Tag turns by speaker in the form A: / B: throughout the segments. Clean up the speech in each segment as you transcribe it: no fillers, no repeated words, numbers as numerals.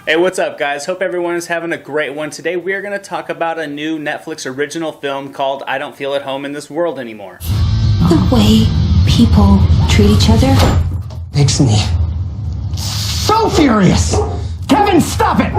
A: Hey, what's up guys? Hope everyone is having a great one. Today we are going to talk about a new Netflix original film called I Don't Feel at Home in This World Anymore.
B: The way people treat each other
C: makes me so furious. Kevin, stop it!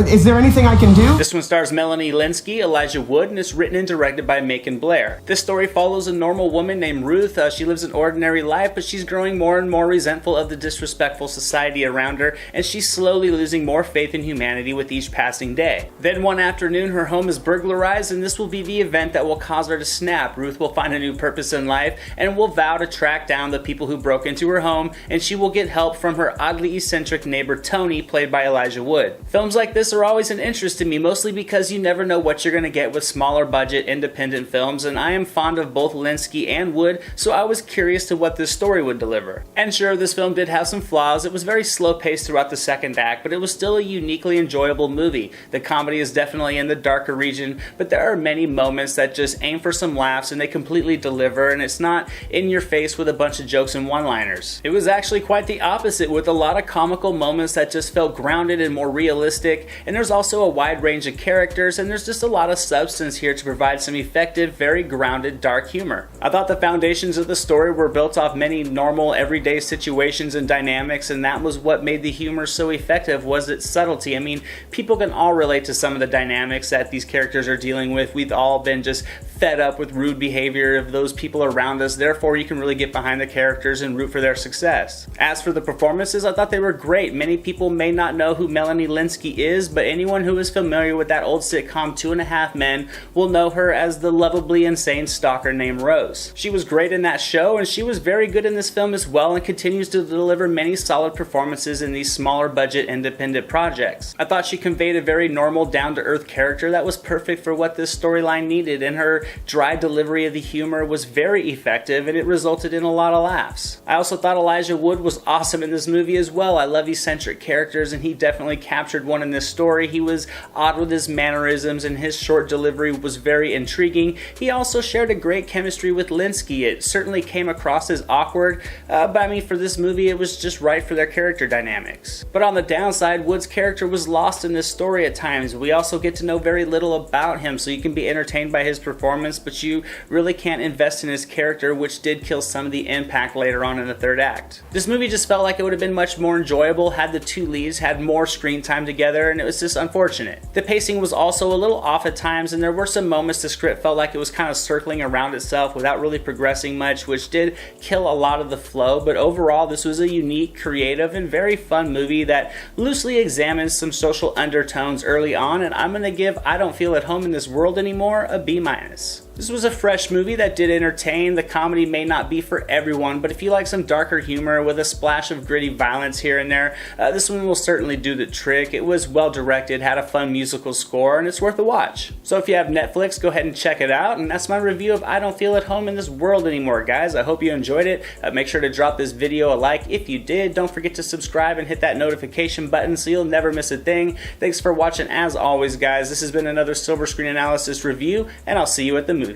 C: Is there anything I can do?
A: This one stars Melanie, Lynskey, Elijah Wood, and is written and directed by Macon, Blair. This story follows a normal woman named Ruth. She lives an ordinary life, but she's growing more and more resentful of the disrespectful society around her, and she's slowly losing more faith in humanity with each passing day. Then one afternoon, her home is burglarized, and this will be the event that will cause her to snap. Ruth will find a new purpose in life, and will vow to track down the people who broke into her home, and she will get help from her oddly eccentric neighbor Tony, played by Elijah Wood. Films like this are always an interest to me, mostly because you never know what you're going to get with smaller budget independent films, and I am fond of both Lynskey and Wood, so I was curious to what this story would deliver. And sure, this film did have some flaws. It was very slow paced throughout the second act, but it was still a uniquely enjoyable movie. The comedy is definitely in the darker region, but there are many moments that just aim for some laughs and they completely deliver, and it's not in your face with a bunch of jokes and one-liners. It was actually quite the opposite, with a lot of comical moments that just felt grounded and more realistic, and there's also a wide range of characters, and there's just a lot of substance here to provide some effective, very grounded, dark humor. I thought the foundations of the story were built off many normal, everyday situations and dynamics, and that was what made the humor so effective, was its subtlety. I mean, people can all relate to some of the dynamics that these characters are dealing with. We've all been just fed up with rude behavior of those people around us, therefore you can really get behind the characters and root for their success. As for the performances, I thought they were great. Many people may not know who Melanie Lynskey is, but anyone who is familiar with that old sitcom 2.5 Men will know her as the lovably insane stalker named Rose. She was great in that show, and she was very good in this film as well, and continues to deliver many solid performances in these smaller budget independent projects. I thought she conveyed a very normal, down-to-earth character that was perfect for what this storyline needed, and her dry delivery of the humor was very effective, and it resulted in a lot of laughs. I also thought Elijah Wood was awesome in this movie as well. I love eccentric characters, and he definitely captured one in this story. He was odd with his mannerisms, and his short delivery was very intriguing. He also shared a great chemistry with Lynskey. It certainly came across as awkward, but I mean, for this movie it was just right for their character dynamics. But on the downside, Wood's character was lost in this story at times. We also get to know very little about him, so you can be entertained by his performance, but you really can't invest in his character, which did kill some of the impact later on in the third act. This movie just felt like it would have been much more enjoyable had the two leads had more screen time together, and it was just unfortunate. The pacing was also a little off at times, and there were some moments the script felt like it was kind of circling around itself without really progressing much, which did kill a lot of the flow. But overall, this was a unique, creative, and very fun movie that loosely examines some social undertones early on, and I'm gonna give I Don't Feel at Home in This World Anymore a B-. This was a fresh movie that did entertain. The comedy may not be for everyone, but if you like some darker humor with a splash of gritty violence here and there, this one will certainly do the trick. It was well directed, had a fun musical score, and it's worth a watch. So if you have Netflix, go ahead and check it out, and that's my review of I Don't Feel at Home in This World Anymore, guys. I hope you enjoyed it. Make sure to drop this video a like if you did. Don't forget to subscribe and hit that notification button so you'll never miss a thing. Thanks for watching as always, guys. This has been another SilverScreen analysis review, and I'll see you at the movies.